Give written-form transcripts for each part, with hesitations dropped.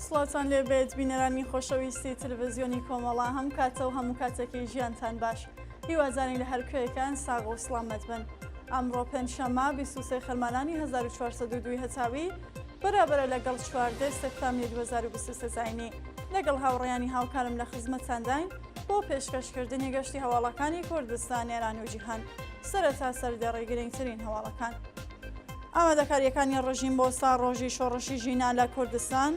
سڵاتان لێبێت بینەرانی خۆشەویستی تەلەڤیزیۆنی کۆمەڵا هەم کاتە و هەموو کاتێکی ژیانتان باش. هیوازانی لە هەر کوێیەکان ساغ و سڵامەت بن. ئەمڕۆ پێنجشەممە 23 خەرمانانی 1402 هەتاوی بەرابەرە لەگەڵ 14 سەپتامبری 2023 زاینی لەگەڵ هاوڕێیانی هاوکارم لە خزمەتانداین بۆ پێشکەشکردنی گەشتی هەواڵەکانی کوردستان، ئێران و جیهان. سەرەتا سەردەڕێی گرنگترین هەواڵەکان. ئامادەکاریەکانی ڕژیم بۆ سا ڕۆژی شۆڕشی ژینان لە کوردستان،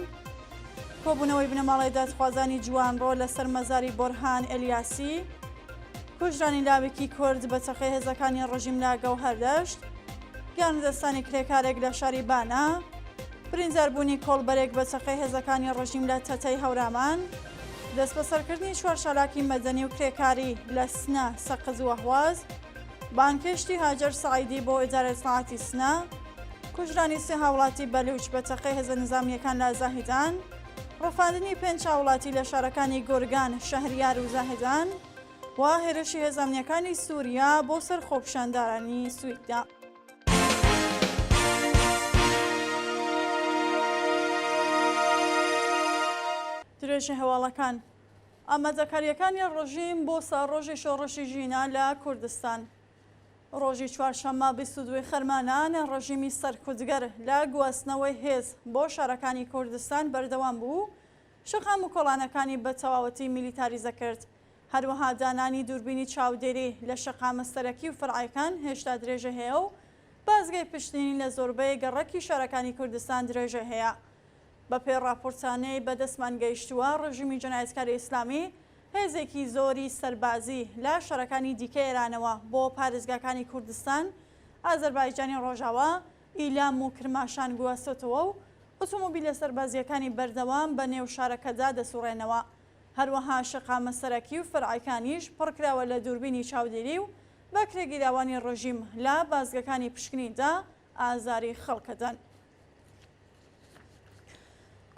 کۆبوونەوەی بنەماڵی دادخوازانی جوانڕۆ لەسەر مەزاری بۆرهان ئەلیاسی، کوژرانی لاوێکی کورد بە چەقەی هێزەکانی ڕژیم لە گەوهەردەشت، گیانەدەستانی کرێکارێک لە شاری بانە، برینجاربوونی کۆڵبەرێک بە چەقەی هێزەکانی ڕژیم لە تەتەی هەورامان، دەست بەسەرکردنی 4 شالاکی مەدەنی و کرێکاری لە سنە سەقز و ئەهواز، بانکشتی هاجەر سەعیدی بۆ ئیدارەی سەنعاتی سنە، کوژرانی 3 هاوڵاتی بەلوچ بە چەقەی هێزە نظامیەکان لە زاهیدان، ڕفاندنی 5 هاوڵاتی لە شارەکانی گۆرگان، شەهریار و زاهیدان و هێرشی هێزانیەکانی سووریا بۆ سەر خۆپیشاندارانی سویددا. درێژی هەواڵەکان. ئامادەکاریەکانی ڕژیم بۆ ساڕۆژی شۆڕشی ژینان لە کوردستان. ڕۆژی چوارشەممە 22 خەرمانان ڕژیمی سەرکوتگەر لە گواستنەوەی هێز بۆ شارەکانی کوردستان بەردەوام بوو، شەقام و کۆڵانەکانی بە تەواوەتی میلیتاریزە کرد. هەروەها دانانی دووربینی چاودێری لە شەقامە سەرەکی و فەرعیەکان هێشتا درێژە هەیە و بازگەی پشتینی لە زۆربەی گەڕەکی شارەکانی کوردستان درێژە هەیە. بە پێی راپۆرتانەی بەدەستمان گەیشتووە، ڕژیمی جەنایەتکاری ئیسلامی هێزێکی زۆری سەربازی لە شارەکانی دیکە ئێرانەوە بۆ پارێزگاکانی کوردستان، ئازەربایجانی ڕۆژاوا، ئیلام و کرماشان گواستوتەوە و ئۆتۆمۆبیلە سەربازیەکانی بەردەوام بە نێو شارەکەدا دەسوڕێنەوە. هەروەها شەقامە سەرەکی و فەرعیەکانیش پڕکراوە لە دووربینی چاودێری و بە کرێگیراوانی ڕژیم لە بازگەکانی پشکنیندا ئازاری خەڵکەدەن.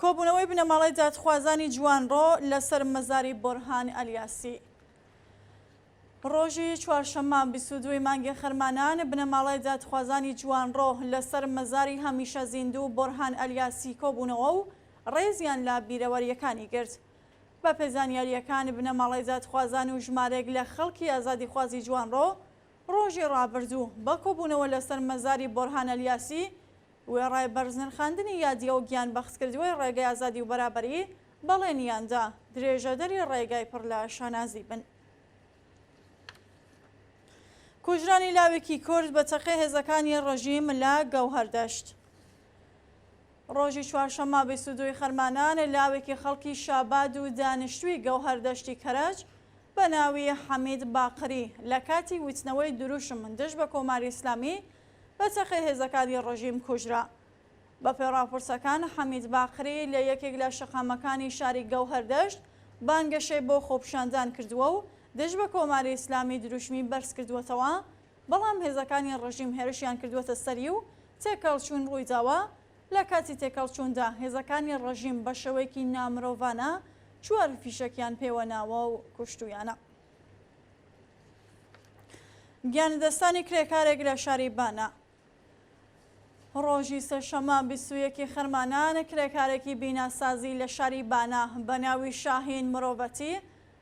کۆبوونەوەی بنەماڵی دادخوازانی جوانڕۆ لەسەر مەزاری بۆرهان ئەلیاسی. ڕۆژی چوارشەممە 22 مانگی خەرمانان بنەماڵی دادخوازانی جوانڕۆ لەسەر مەزاری هەمیشە زیندوو بۆرهان ئەلیاسی کۆبوونەوە و ڕێزیان لە بیرەوەریەکانی گرت. بە پێزانیاریەکان بنەماڵی دادخوازان و ژمارەیەک لە خەڵکی ئازادیخوازی جوانڕۆ ڕۆژی ڕابردوو بە کۆبوونەوە لەسەر مەزاری بۆرهان ئەلیاسی وێڕای بەرزنرخاندنی یادیە و گیان بەخسکردوی ڕێگای ئازادی و بەرابەری بەڵێنیاندا درێژەدەری ڕێگای پڕ لە شانازی بن. کوژرانی لاوێکی کورد بە چەقەی هێزەکانی ڕژیم لە گەوهەردەشت. ڕۆژی چوارشەممە 22 خەرمانان لاوێکی خەڵکی شاباد و دانیشتووی گەوهەردەشتی کەرەج بە ناوی حەمید باقری لە کاتی وتنەوەی دروشم دژ بە کۆماری ئیسلامی بە چەقەی هێزەکانی ڕژیم کوژرا. بە پێی راپۆرسەکان حەمید باقری لە یەکێک لە شەقامەکانی شاری گەوهەردەشت بانگەشەی بۆ خۆپیشاندان کردووە و دژ بە کۆماری ئیسلامی دروشمی بەرز کردووەتەوە، بەڵام هێزەکانی ڕژیم هێرشیان کردووەتە سەری و تێکەڵچوون ڕوویداوە. لە کاتی تێکەڵچووندا هێزەکانی ڕژیم بە شێوەیەکی نامرۆڤانە 4 فیشەکیان پێوە ناوە و کوشتویانە. گیانەدەستانی کرێکارێک لە شاری بانە. ڕۆژی سێشەممە 21 خەرمانان کرێکارێکی بیناسازی لە شاری بانە بە ناوی شاهین مرۆڤەتی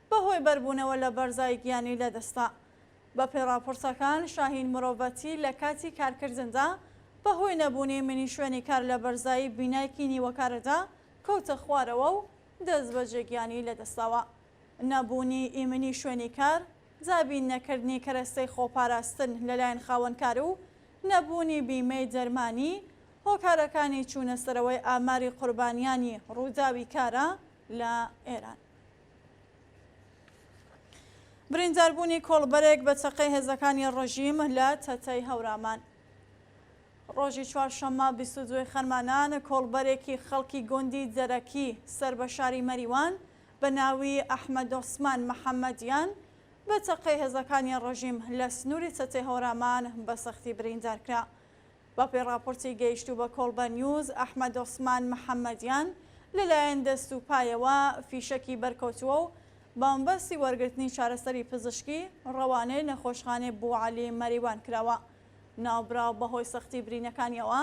بەهۆی بەربوونەوە لە بەرزای گیانی لەدەستا. بە پێی راپۆرسەکان شاهین مرۆڤەتی لە کاتی کارکردندا بەهۆی نەبوونی منی شوێنی کار لە بەرزایی بینایەکی نیوەکارەدا کەوتە خوارەوە و دەست بە جێگیانی لەدەستاوە. نەبوونی ئیمنی شوێنی کار، زابین نەکردنی کەرەستەی خۆپاراستن لەلایەن خاوەنکار و نەبوونی بیمەی دەرمانی هۆکارەکانی چوونە سەرەوەی ئاماری قوربانیانی ڕووداوی کارە لە ئێران. برینداربوونی کۆڵبەرێک بە چەقەی هێزەکانی ڕژیم لە تەتەی هەورامان. ڕۆژی چوارشەممە 22 خەرمانان کۆڵبەرێکی خەڵکی گوندی دەرەکی سەر بە شاری مەریوان بە ناوی ئەحمەد عوسمان محەممەدیان بە چەقەی هێزەکانی ڕژیم لە سنووری تەتەی هەورامان بە سەختی بریندارکرا. بە پێی راپۆرتی گەیشتوو بە کۆڵبە نیوز، ئەحمەد عوسمان محەممەدیان لەلایەن دەست و پایەوە فیشەکی بەرکەوتووە و بامبەستی وەرگرتنی چارەسەری پزیشکی ڕەوانەی نەخۆشخانەی بوعەلی مەریوان کراوە. ناوبراو بەهۆی سەختی برینەکانیەوە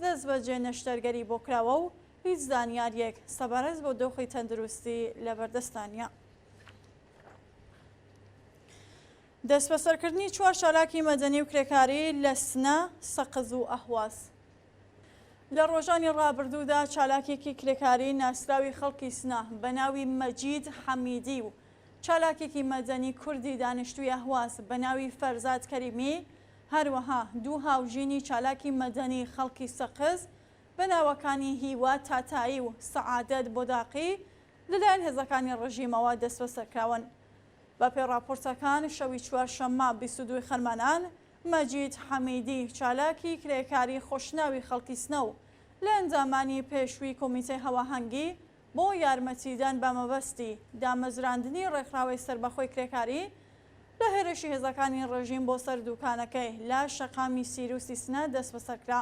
دەست بەجێ نەشتەرگەری بۆ کراوە و هیچ زانیاریەک سەبارەت بۆ دۆخی تەندروستی لەبەردەستانە. دەست بەسەرکردنی 4 چالاکی مەدەنی و کرێکاری لە سنە، سەقز و ئەهواز. لە ڕۆژانی ڕابردوودا چالاکێکی کرێکاری ناسراوی خەڵکی سنە بە ناوی مەجید حەمیدی و چالاکێکی مەدەنی کوردی دانیشتووی ئەهواز بە ناوی فەرزاد کەریمی، هەروەها دوو هاوژینی چالاکی مەدەنی خەڵکی سەقز بە ناوەکانی هیوا تاتایی و سەعادەت بۆداقی لەلایەن هێزەکانی ڕژیمەوە دەست بەسەرکراون. بە پێی راپۆرتەکان شەوی چوارشەممە 22 خەرمانان مەجید حەمیدی چالاکی کرێکاری خۆشناوی خەڵکی سنە و لە ئەنجامانی پێشووی کۆمیتەی هەواهەنگی بۆ یارمەتیدان بە مەبەستی دامەزراندنی ڕێکخراوەی سەربەخۆی کرێکاری لە هێرشی هێزەکانی ڕژیم بۆ سەر دووکانەکەی لە شەقامی سیروسی سنە دەست بەسەرکرا.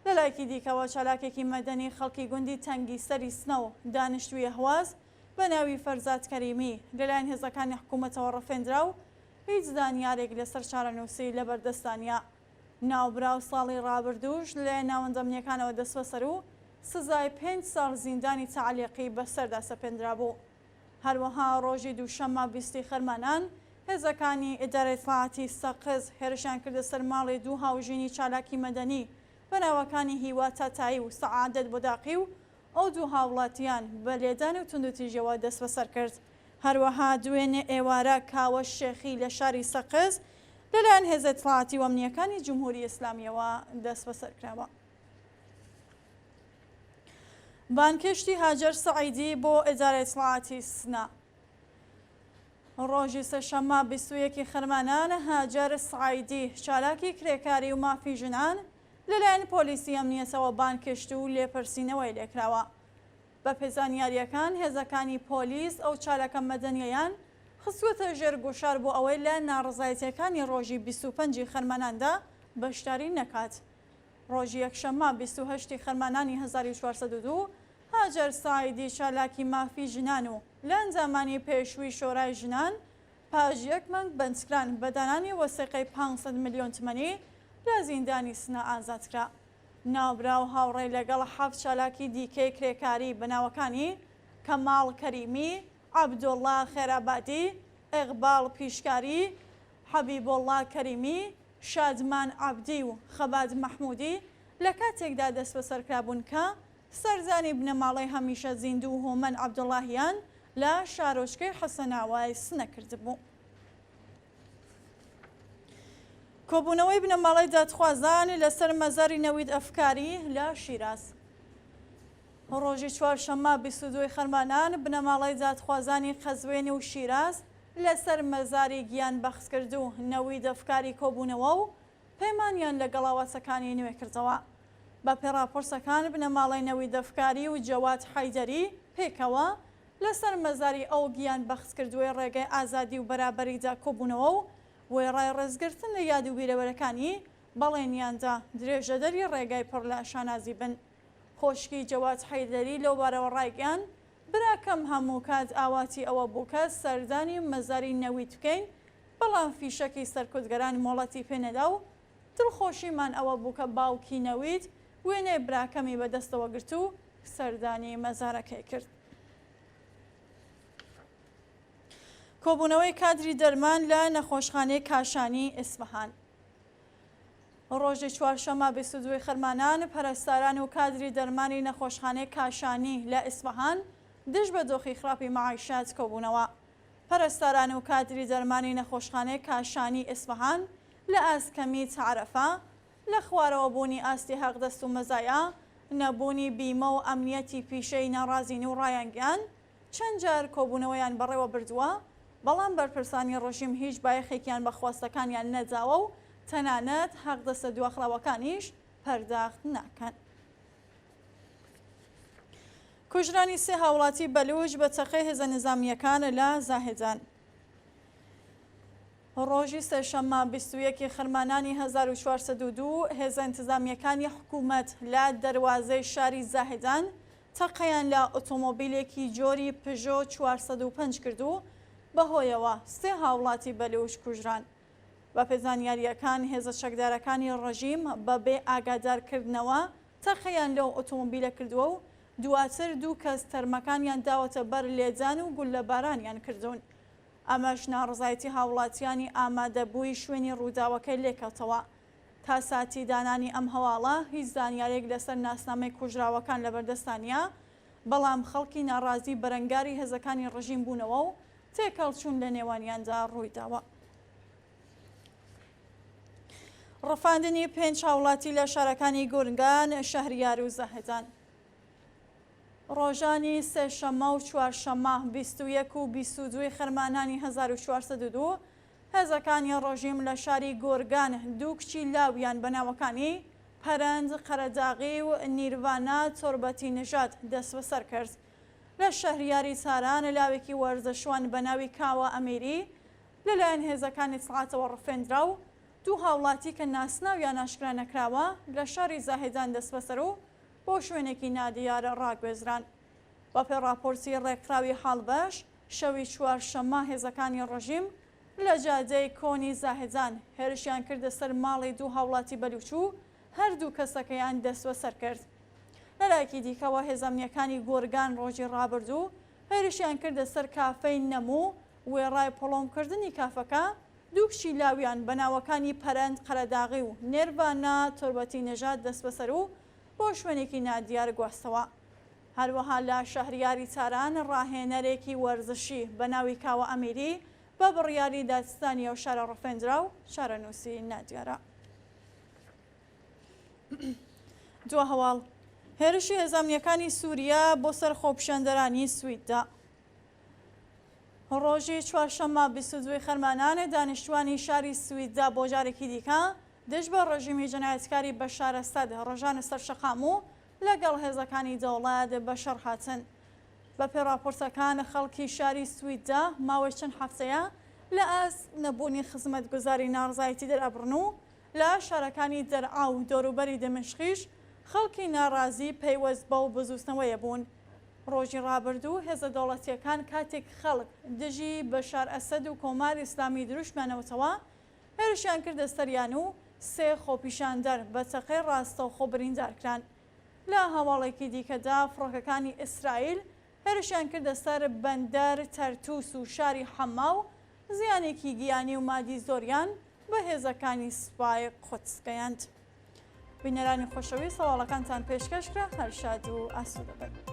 لەلایەکی دیکەوە چالاکێکی مەدەنی خەڵکی گوندی تەنگی سەری سنە و دانیشتووی ئەهواز بە ناوی فەرزاد کەریمی لەلایەن هێزەکانی حکوومەتەوە ڕەفێنرا و هیچ زانیارێک لەسەر چارەنووسی لەبەردەستانە. ناوبراو ساڵی ڕابردووش لە ناوەندەمنیەکانەوە دەست بەسەر و سزای 5 ساڵ زیندانی تەعلیقی بەسەردا سەپێنرا بوو. هەروەها ڕۆژی دووشەممە 20 خەرمانان هێزەکانی ئیدارەی دەسەڵاتی سەقز هێرشیان کردە سەر ماڵی دوو هاوژینی چالاکی مەدەنی بە ناوەکانی هیوا تاتایی و سەعادەت بۆداقی و ئەو دوو هاوڵاتیان بە لێدان و توندوتیژەوە دەست بەسەر کرد. هەروەها دوێنێ ئێوارە کاوە شێخی لە شاری سەقز لەلایەن هێزە دەسەڵاتی و ئەمنیەکانی جمهوری ئیسلامیەوە دەست بەسەرکراوە. بانکشتی هاجەر سەعیدی بۆ ئیدارەی دەسەڵاتی سنە. ڕۆژی سەشەممە 21 خەرمانان هاجەر سەعیدی چالاکی کرێکاری و مافی ژنان لەلایەن پۆلیسی ئەمنیەتەوە بانکشت و لێپرسینەوەی لێکراوە. بە پێزانیاریەکان هێزەکانی پۆلیس ئەو چالاکە مەدەنیەیان خستووەتە ژێر گوشار بۆ ئەوەی لە ناڕزایەتیەکانی ڕۆژی 25 خەرماناندا بەشداری نەکات. ڕۆژی یەکشەممە 28 خەرمانانی 1402 هاجەر سەعیدی چالاکی مافی ژنان و لە ئەنجامانی پێشووی شۆرای ژنان پاش 1 مانگ بەندکران بە دانانی وەسیقەی 500 ملیۆن تمەنی لە زیندانی سنە ئازادکرا. ناوبراو هاوڕێی لەگەڵ 7 چالاکی دیکەی کرێکاری بەناوەکانی کەماڵ کەریمی، عەبدوڵڵا خێرابادی، ئیقباڵ پیشکاری، حەبیبوڵڵا کەریمی، شادمان عەبدی و خەبات مەحموودی لە کاتێکدا دەست بەسەرکرابوون کە سەرزانی بنەماڵەی هەمیشە زیندوو هۆمەن عەبدوڵڵاهیان لە شارۆچکەی حەسەناوای سنە کردبوو. کۆبوونەوەی بنەماڵەی دادخوازان لەسەر مەزاری نەوید ئەفکاری لە شیراز. ڕۆژی چوارشەممە 22 خەرمانان بنەماڵەی دادخوازانی قەزوێنی و شیراز لەسەر مەزاری گیان بەخسکرد و نەوید ئەفکاری کۆبوونەوە و پەیمانیان لەگەڵ هاوسەکانی نوێ کردەوە. بە پێی راپۆرسەکان بنەماڵەی نەوید ئەفکاری و جەواد حەیدەری پێکەوە لەسەر مەزاری ئەو گیان بەخسکردووی ڕێگەی ئازادی و بەرابەریدا کۆبوونەوە و وێڕای ڕێزگرتن لە یاد و بیرەوەرەکانی بەڵێنیاندا درێژەدەری ڕێگای پڕ لە شانازی بن. خۆشکی جەواد حەیدەری لەو بارەوە ڕایگەیان براکەم هەموو کات ئاواتی ئەوە بوو کە سەردانی مەزاری نەوید بکەین، بەڵام فیشەکی سەرکوتگەرانی مۆڵەتی پێنەدا و دڵخۆشیمان ئەوە بوو کە باوکی نەوید وێنەی براکەمی بەدەستەوە گرت و سەردانی مەزارەکەی کرد. کۆبوونەوەی کادری دەرمان لە نەخۆشخانەی کاشانی ئیسفەهان. ڕۆژی چوارشەممە 22 خەرمانان پەرستاران و کادری دەرمانی نەخۆشخانەی کاشانی لە ئیسفەهان دژ بە دۆخی خراپی مەعیشات کۆبوونەوە. پەرستاران و کادری دەرمانی نەخۆشخانەی کاشانی ئیسفەهان لە ئاسکەمی تەعرەفە لە خوارەوە بوونی ئاستی حەقدەست و مەزایە، نەبوونی بیمە و ئەمنیەتی پیشەی نەڕازین و ڕایانگیان چەند جار کۆبوونەوەیان بەڕێوە بردووە، بەڵام بەرپرسانی ڕژیم هیچ بایەخێکیان بە خواستەکانیان نەداوە و تەنانەت حەقدەستە دواخراوەکانیش پەرداخت ناکەن. کوژرانی 3 هاوڵاتی بەلوچ بە چەقەی هێزە نظامیەکان لە زاهێدان. ڕۆژی سێشەممە 21 خەرمانانی 1402 هێزە انتزامیەکانی حکوومەت لە دەروازەی شاری زاهێدان تەقەیان لە ئۆتۆمۆبیلێکی جۆری پژۆ 405 کردو بەهۆیەوە 3 هاوڵاتی بەلوچ کوژران. بە پێزانیاریەکان هێزە چەکدارەکانی ڕژیم بەبێ ئاگادارکردنەوە تەقەیان لەو ئۆتۆمۆبیلە کردووە و دواتر دوو کەس تەرمەکانیان داوەتە بەر لێجان و گول لە بارانیان کردوون. ئەمەش ناڕزایەتی هاوڵاتیانی ئامادەبووی شوێنی ڕووداوەکەی لێکەوتەوە. تا ساتی دانانی ئەم هەواڵە هیچ زانیارێک لەسەر ناسنامەی کوژراوەکان لەبەردەستانیە، بەڵام خەڵکی ناڕازی بەرەنگاری هێزەکانی ڕژیم بوونەوە و تێکەڵچوون لە نێوانیاندا ڕوویداوە. ڕەفاندنی 5 هاوڵاتی لە شارەکانی گورگان، شەهریار و زەهدان. ڕۆژانی سێشەمە و چوارشەمە 21 و 22 خەرمانانی 1402 هێزەکانی ڕۆژیم لە شاری گۆرگان دوو کچی لاویان بەناوەکانی پەرەند، قەرەداغی و نیروانە تۆربەتی نژاد دەست بەسەر کرد. لە شەهریاری ساران لاوێکی وەرزەشوان بە ناوی کاوە ئەمێری لەلایەن هێزەکانی سڵاتەوە ڕفێنرا و دوو هاوڵاتی کە ناسناویان ئاشکرا نەکراوە لە شاری زاهێدان دەست بەسەر و بۆ شوێنێکی نادیارە ڕاگوێزران. بەپێی راپۆرتی ڕێکخراوی هەڵبەش، شەوی چوارشەمە هێزەکانی ڕژیم لە جادەی کۆنی زاهێدان هێرشیان کردە سەر ماڵی دوو هاوڵاتی بەلوچوو، هەردوو کەسەکەیان دەست بەسەر کرد. لەلایەکی دیکەوە هێزەمنیەکانی گۆرگان ڕۆژی ڕابردوو هێرشیان کردە سەر کافەی نەموو، وێڕای پۆڵۆمکردنی کافەکە دوو کچی لاویان بەناوەکانی پەرەند، قەرەداغی و نێروانە تۆربەتی نەژاد دەست بەسەر و بۆ شوێنێکی نادیار گواستەوە. هەروەها لە شەهریاری تاران ڕاهێنەرێکی وەرزشی بە ناوی کاوە ئەمیری بە بڕیاری دادستانی ئەو شارە ڕفێنرا و شارەنووسی نادیارە. دووە هەواڵ هێرشی هێزانیەکانی سووریا بۆ سەر خۆپیشاندەرانی سویددا. ڕۆژی چوارشەمە 22 خەرمانانە دانیشتوانی شاری سویددا بۆ جارێکی دیکە دژ بە ڕژیمی جەنایەتکاری بەشار ئەسەد ڕۆژانە سەرشەقام و لەگەڵ هێزەکانی دەوڵات بەشەر هاتن. بەپێی راپۆرتەکان خەڵکی شاری سویددا ماوەی چەند هەفتەیە لە ئەست نەبوونی خزمەتگوزاری ناڕزایەتی دەرئەبڕن و لە شارەکانی دەرعا و دەوروبەری دەمەشقیش خەڵکی ناڕازی پەیوەست بەو بزوستنەوەیە بوون. ڕۆژی ڕابردوو هێزە دەوڵەتیەکان کاتێک خەڵک دژی بەشار ئەسەد و کۆماری ئیسلامی دروشمانەوەتەوە هێرشیان کردە سەریان و 3 خۆپیشاندەر بە چەقەی ڕاستەوخۆ بریندارکران. لە هەواڵێکی دیکەدا فڕۆکەکانی ئیسرائیل هێرشیان کردە سەر بەندەر تەرتوس و شاری حەما و زیانێکی گیانی و مادی زۆریان بە هێزەکانی سوپای قودس گەیاند. بینەرانی خۆشەویست هەواڵەکانتان پێشکەشکرا، هەر شاد و ئاسوودە بن.